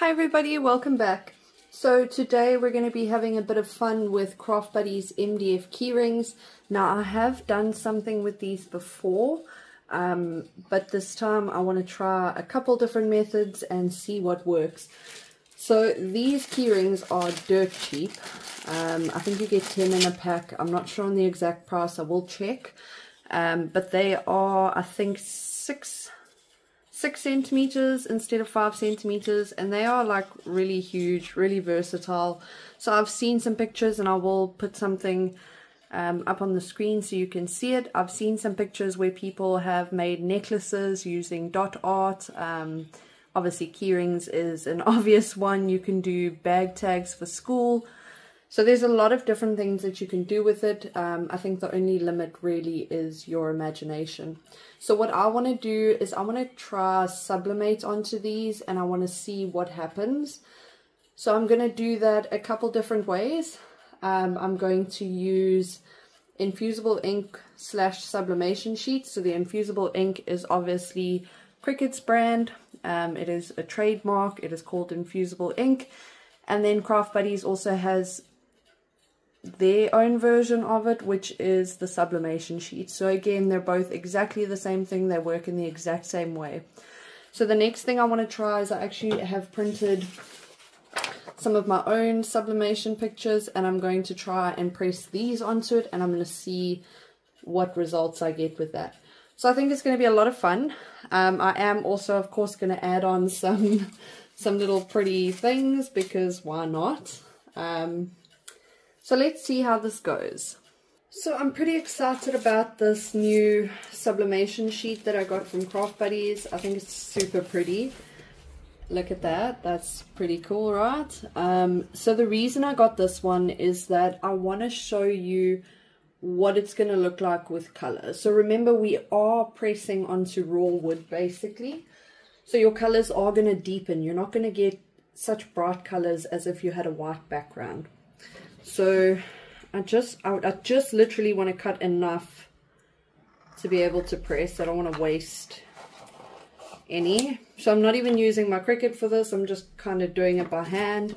Hi everybody, welcome back. So today we're going to be having a bit of fun with Craft Buddy's MDF keyrings. Now I have done something with these before, but this time I want to try a couple different methods and see what works. So these keyrings are dirt cheap. I think you get 10 in a pack. I'm not sure on the exact price, I will check. But they are, I think, 6 centimeters instead of 5 centimeters, and they are like really huge, really versatile. So I've seen some pictures, and I will put something up on the screen so you can see it. I've seen some pictures where people have made necklaces using dot art. Obviously keyrings is an obvious one. You can do bag tags for school. So there's a lot of different things that you can do with it. I think the only limit really is your imagination. So what I want to do is I want to try sublimate onto these, and I want to see what happens. So I'm going to do that a couple different ways. I'm going to use infusible ink / sublimation sheets. So the infusible ink is obviously Cricut's brand. It is a trademark. It is called infusible ink. And then Craft Buddies also has their own version of it, which is the sublimation sheet. So again, they're both exactly the same thing. They work in the exact same way. So the next thing I want to try is I actually have printed some of my own sublimation pictures, and I'm going to try and press these onto it, and I'm going to see what results I get with that. So I think it's going to be a lot of fun. I am also, of course, going to add on some little pretty things, because why not? So let's see how this goes. So I'm pretty excited about this new sublimation sheet that I got from Craft Buddies. I think it's super pretty. Look at that. That's pretty cool, right? So the reason I got this one is that I want to show you what it's going to look like with color. So remember, we are pressing onto raw wood basically. So your colors are going to deepen. You're not going to get such bright colors as if you had a white background. So I just literally want to cut enough to be able to press. I don't want to waste any. So I'm not even using my Cricut for this. I'm just kind of doing it by hand.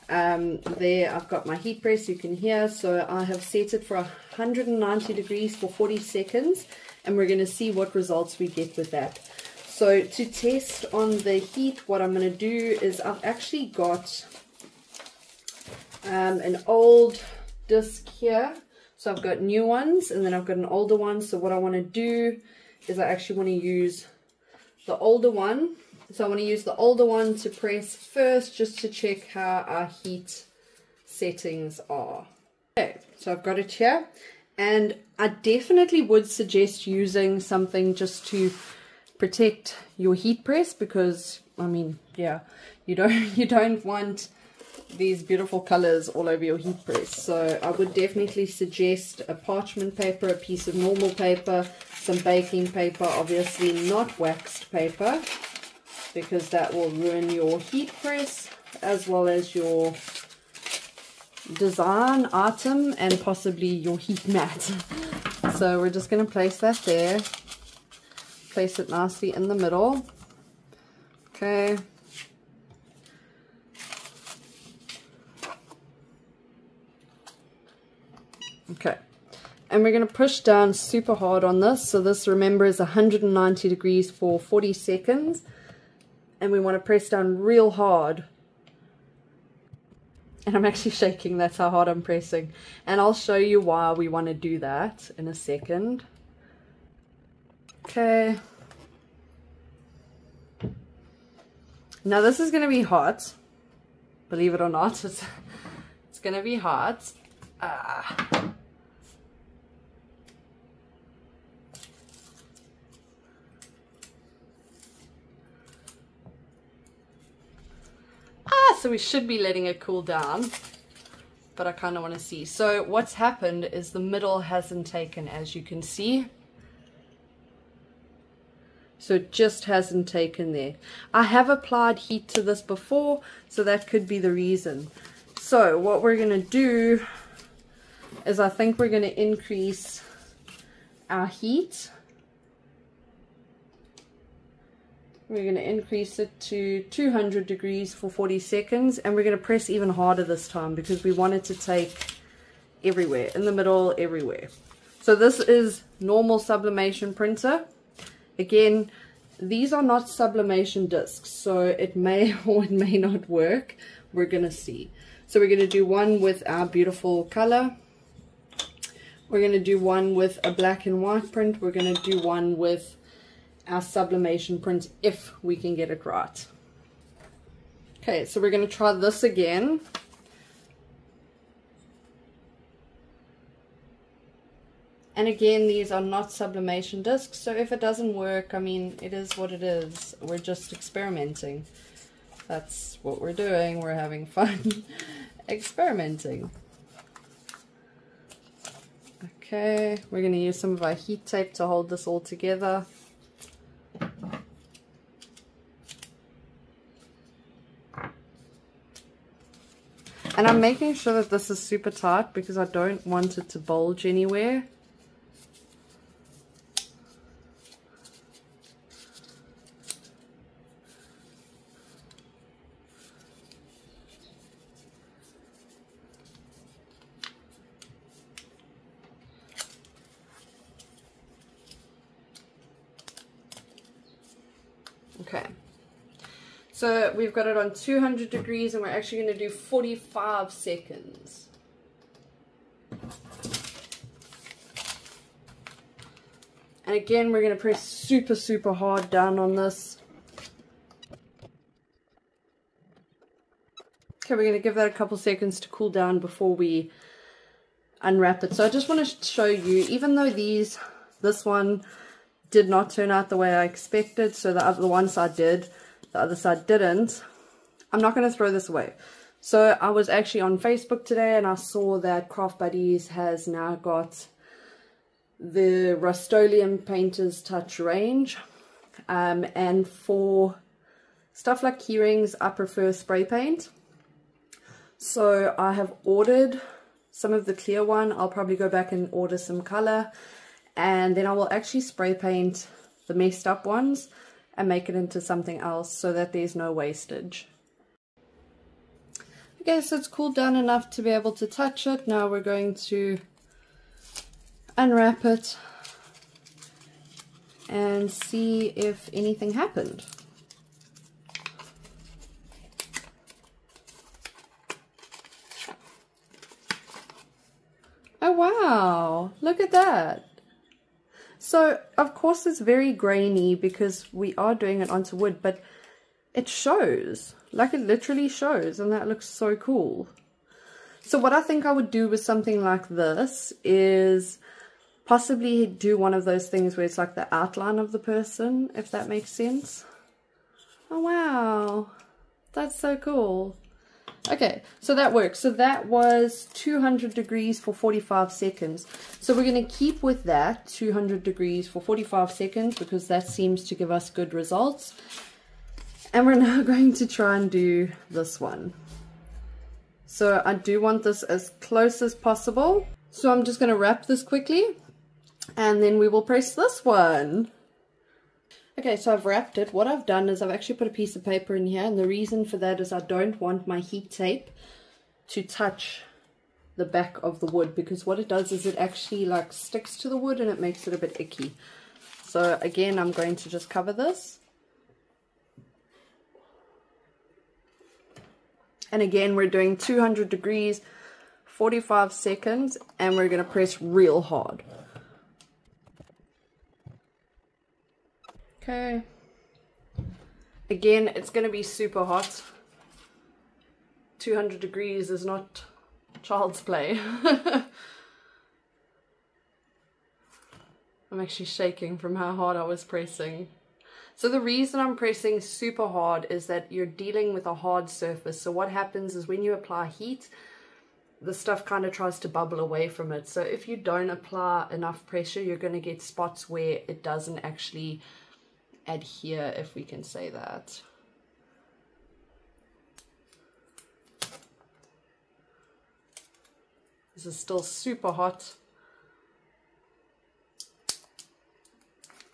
There I've got my heat press, you can hear. So I have set it for 190 degrees for 40 seconds. And we're going to see what results we get with that. So to test on the heat, what I'm going to do is I've actually got an old disc here. So I've got new ones, and then I've got an older one. So what I want to do is I actually want to use the older one. So I want to use the older one to press first, just to check how our heat settings are. Okay, so I've got it here, and I definitely would suggest using something just to protect your heat press, because I mean, yeah, you don't want these beautiful colors all over your heat press. So I would definitely suggest a parchment paper, a piece of normal paper, some baking paper, obviously not waxed paper, because that will ruin your heat press as well as your design item and possibly your heat mat. So we're just going to place that there, place it nicely in the middle. Okay. Okay, and we're going to push down super hard on this. So this, remember, is 190 degrees for 40 seconds. And we want to press down real hard. And I'm actually shaking, that's how hard I'm pressing. And I'll show you why we want to do that in a second. Okay. Now this is going to be hot. Believe it or not, it's going to be hot. So we should be letting it cool down, but I kind of want to see. So what's happened is the middle hasn't taken, as you can see. So it just hasn't taken there. I have applied heat to this before, so that could be the reason. So what we're going to do is I think we're going to increase our heat We're going to increase it to 200 degrees for 40 seconds, and we're going to press even harder this time because we want it to take everywhere, in the middle, everywhere. So this is normal sublimation printer. Again, these are not sublimation discs, so it may or it may not work. We're going to see. So we're going to do one with our beautiful color. We're going to do one with a black and white print. We're going to do one with our sublimation print if we can get it right. Okay, so we're going to try this again. And again, these are not sublimation discs, so if it doesn't work, I mean, it is what it is. We're just experimenting. That's what we're doing. We're having fun experimenting. Okay, we're going to use some of our heat tape to hold this all together. And I'm making sure that this is super tight because I don't want it to bulge anywhere. Okay, so we've got it on 200 degrees and we're actually going to do 45 seconds. And again, we're going to press super hard down on this. Okay, we're going to give that a couple seconds to cool down before we unwrap it. So I just want to show you, even though this one did not turn out the way I expected, so the one side did, the other side didn't, I'm not going to throw this away. So I was actually on Facebook today and I saw that Craft Buddies has now got the Rust-Oleum Painter's Touch range, and for stuff like key rings I prefer spray paint. So I have ordered some of the clear one. I'll probably go back and order some color, and then I will actually spray paint the messed up ones and make it into something else so that there's no wastage. Okay, so it's cooled down enough to be able to touch it. Now we're going to unwrap it and see if anything happened. Oh wow, look at that. So of course it's very grainy because we are doing it onto wood, but it shows, like it literally shows, and that looks so cool. So what I think I would do with something like this is possibly do one of those things where it's like the outline of the person, if that makes sense. Oh wow, that's so cool. Okay, so that works. So that was 200 degrees for 45 seconds. So we're going to keep with that 200 degrees for 45 seconds because that seems to give us good results. And we're now going to try and do this one. So I do want this as close as possible. So I'm just going to wrap this quickly and then we will press this one. Okay, so I've wrapped it. What I've done is I've actually put a piece of paper in here, and the reason for that is I don't want my heat tape to touch the back of the wood, because what it does is it actually like sticks to the wood and it makes it a bit icky. So again, I'm going to just cover this. And again, we're doing 200 degrees, 45 seconds, and we're going to press real hard. Okay, again, it's going to be super hot. 200 degrees is not child's play. I'm actually shaking from how hard I was pressing. So the reason I'm pressing super hard is that you're dealing with a hard surface. So what happens is when you apply heat, the stuff kind of tries to bubble away from it. So if you don't apply enough pressure, you're going to get spots where it doesn't actually adhere, if we can say that. This is still super hot.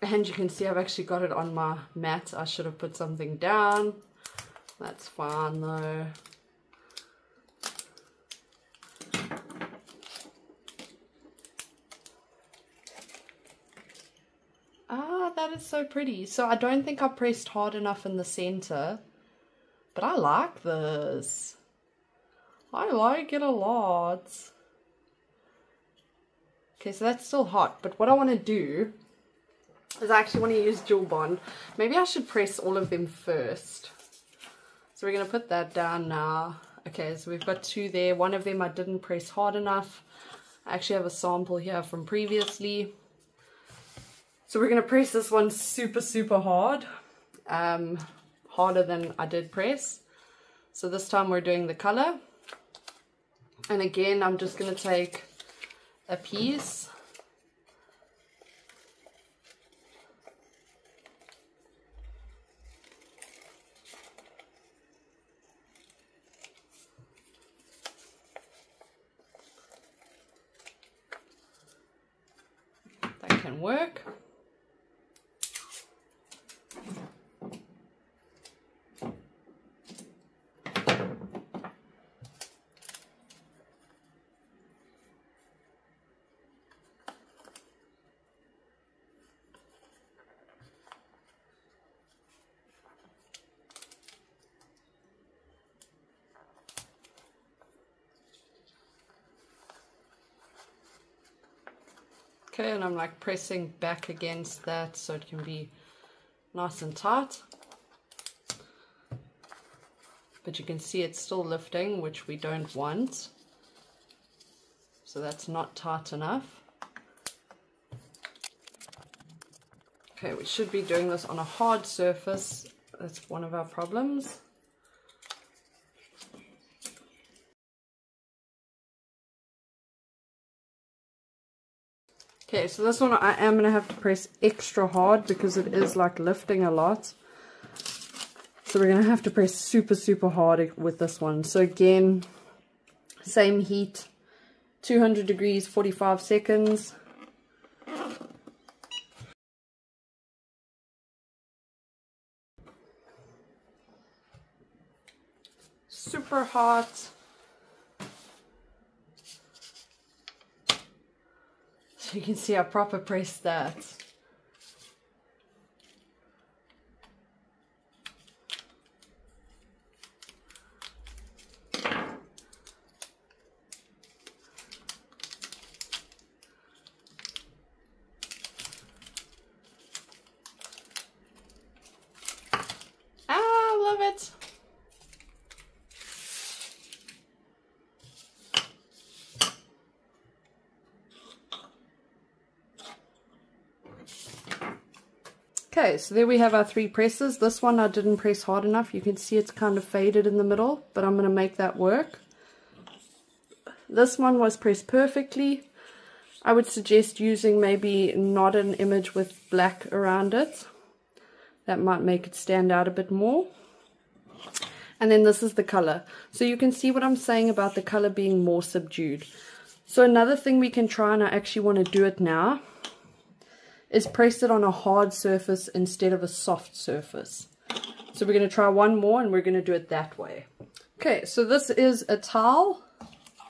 And you can see I've actually got it on my mat. I should have put something down. That's fine though. Ah, that is so pretty. So I don't think I pressed hard enough in the center, but I like this. I like it a lot. Okay, so that's still hot, but what I want to do is I actually want to use Jewel Bond. Maybe I should press all of them first. So we're going to put that down now. Okay, so we've got 2 there. One of them I didn't press hard enough. I actually have a sample here from previously. So we're going to press this one super, super hard. Harder than I did press. So this time we're doing the color. And again, I'm just going to take a piece. That can work. Okay, and I'm like pressing back against that so it can be nice and tight. But you can see it's still lifting, which we don't want. So that's not tight enough. Okay, we should be doing this on a hard surface. That's one of our problems. Okay, so this one I am going to have to press extra hard because it is like lifting a lot. So we're going to have to press super, super hard with this one. So again, same heat, 200 degrees, 45 seconds. Super hot. So you can see I proper pressed that. I love it. Okay, so there we have our 3 presses. This one I didn't press hard enough. You can see it's kind of faded in the middle, but I'm going to make that work. This one was pressed perfectly. I would suggest using maybe not an image with black around it. That might make it stand out a bit more. And then this is the color. So you can see what I'm saying about the color being more subdued. So another thing we can try, and I actually want to do it now, is press it on a hard surface instead of a soft surface. So we're going to try one more and we're going to do it that way. Okay, so this is a towel.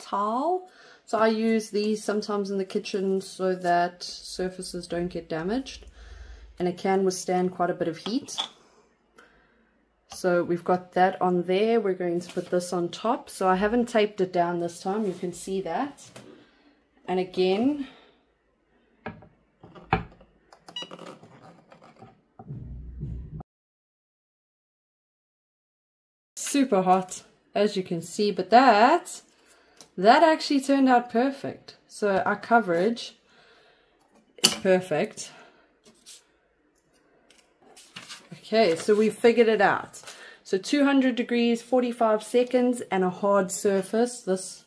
So I use these sometimes in the kitchen so that surfaces don't get damaged. And it can withstand quite a bit of heat. So we've got that on there. We're going to put this on top. So I haven't taped it down this time. You can see that. And again, super hot, as you can see, but that actually turned out perfect. So our coverage is perfect. Okay, so we figured it out. So 200 degrees, 45 seconds, and a hard surface. This,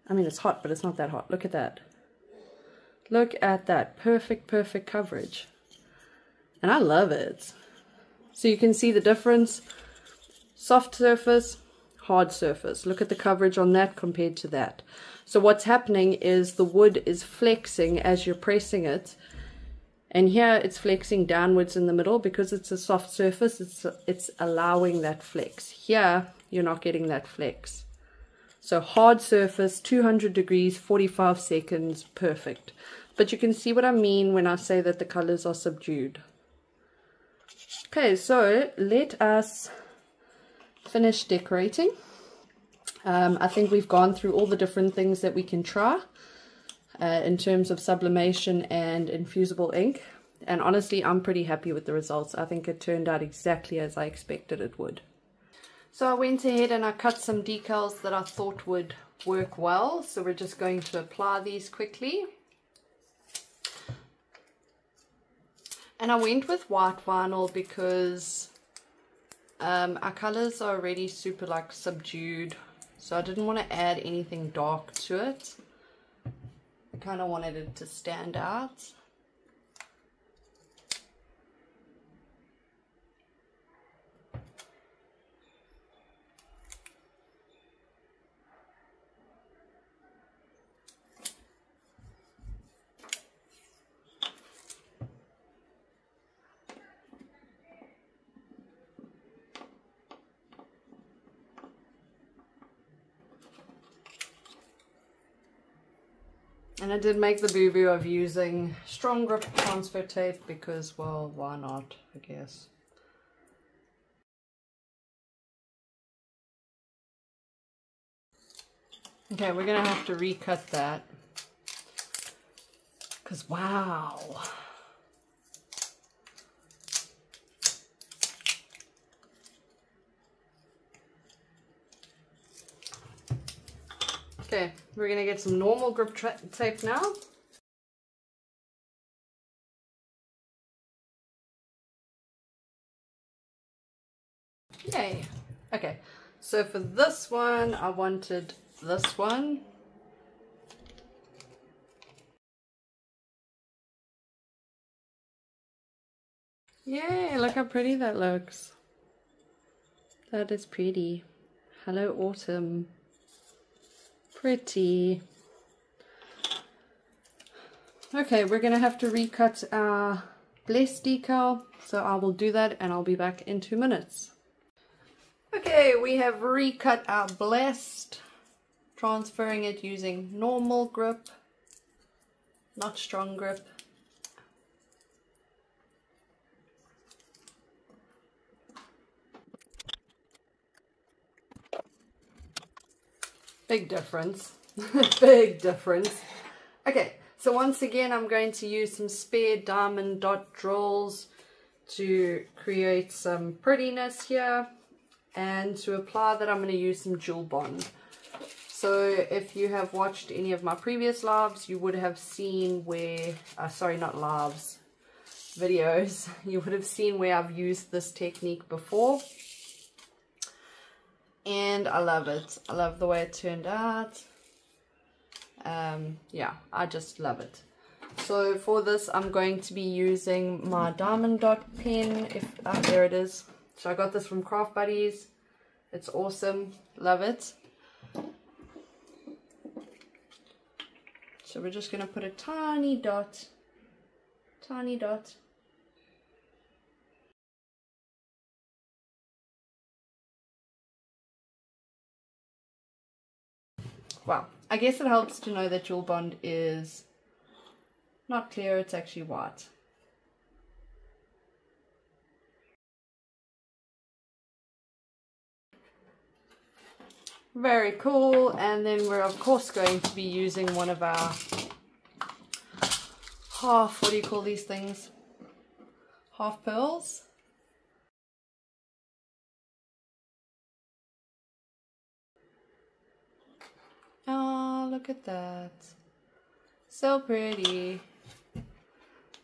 I mean, it's hot, but it's not that hot. Look at that. Look at that. Perfect, perfect coverage. And I love it. So you can see the difference. Soft surface, hard surface. Look at the coverage on that compared to that. So what's happening is the wood is flexing as you're pressing it, And here it's flexing downwards in the middle because it's a soft surface. It's allowing that flex. Here you're not getting that flex. So hard surface, 200 degrees, 45 seconds, perfect. But you can see what I mean when I say that the colors are subdued. Okay, so let us finish decorating. I think we've gone through all the different things that we can try in terms of sublimation and infusible ink. And honestly, I'm pretty happy with the results. I think it turned out exactly as I expected it would. So I went ahead and I cut some decals that I thought would work well. So we're just going to apply these quickly. And I went with white vinyl because our colors are already super like subdued. So I didn't want to add anything dark to it. I kind of wanted it to stand out. And I did make the boo-boo of using strong grip transfer tape because, well, why not, I guess. Okay, we're going to have to recut that. Because, wow. Okay, we're going to get some normal grip tape now. Yay. Okay, so for this one, I wanted this one. Yay, look how pretty that looks. That is pretty. Hello, autumn. Pretty. Okay, we're going to have to recut our blessed decal, so I will do that and I'll be back in 2 minutes. Okay, we have recut our blessed, transferring it using normal grip, not strong grip. Big difference. Big difference. Okay, so once again I'm going to use some spare diamond dot drills to create some prettiness here, and to apply that I'm going to use some jewel bond. So if you have watched any of my previous lives, you would have seen where, sorry, not lives, videos, you would have seen where I've used this technique before. And I love it. I love the way it turned out. Yeah, I just love it. So for this, I'm going to be using my diamond dot pen. There it is. So I got this from Craft Buddies. It's awesome. Love it. So we're just going to put a tiny dot. Tiny dot. Wow, I guess it helps to know that jewel bond is not clear, it's actually white. Very cool. And then we're of course going to be using one of our half, what do you call these things? Half pearls. Oh, look at that. So pretty.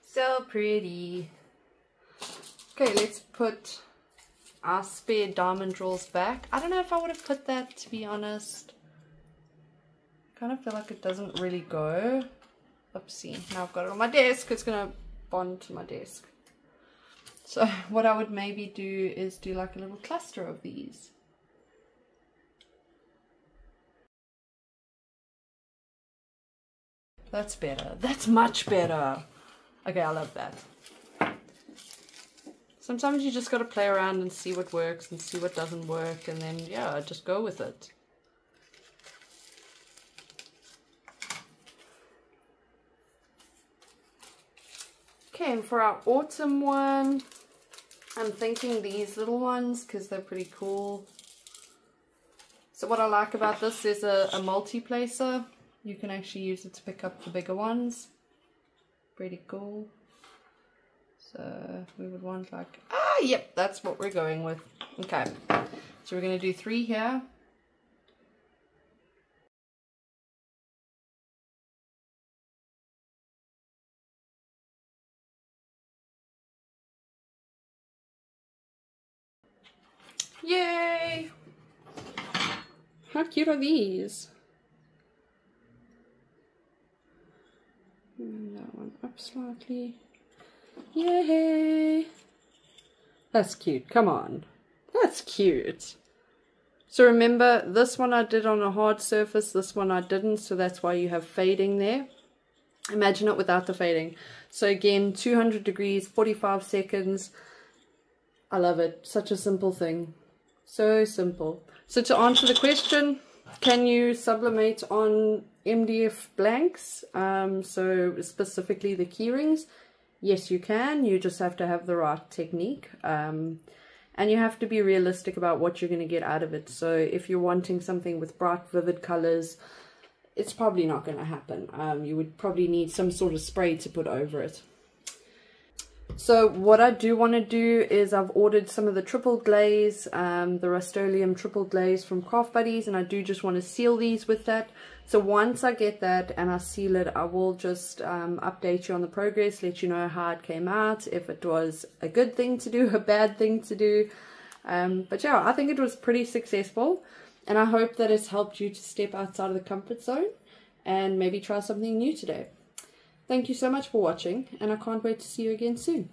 So pretty. Okay, let's put our spare diamond drills back. I don't know if I would have put that, to be honest. I kind of feel like it doesn't really go. Oopsie. Now I've got it on my desk. It's going to bond to my desk. So what I would maybe do is do like a little cluster of these. That's better. That's much better. Okay, I love that. Sometimes you just got to play around and see what works and see what doesn't work, and then, yeah, just go with it. Okay, and for our autumn one, I'm thinking these little ones because they're pretty cool. So what I like about this is a multi-placer. You can actually use it to pick up the bigger ones. Pretty cool. So we would want like, yep, that's what we're going with. Okay, so we're going to do 3 here. Yay! How cute are these? And that one up slightly. Yay! That's cute. Come on. That's cute. So remember, this one I did on a hard surface, this one I didn't, so that's why you have fading there. Imagine it without the fading. So again, 200 degrees, 45 seconds. I love it. Such a simple thing. So simple. So to answer the question, can you sublimate on MDF blanks? So specifically the key rings? Yes, you can. You just have to have the right technique. And you have to be realistic about what you're going to get out of it. So if you're wanting something with bright, vivid colors, it's probably not going to happen. You would probably need some sort of spray to put over it. So what I do want to do is I've ordered some of the triple glaze, the Rust-Oleum triple glaze from Craft Buddies, and I do just want to seal these with that. So once I get that and I seal it, I will just update you on the progress, let you know how it came out, if it was a good thing to do, a bad thing to do. But yeah, I think it was pretty successful, and I hope that it's helped you to step outside of the comfort zone and maybe try something new today. Thank you so much for watching, and I can't wait to see you again soon.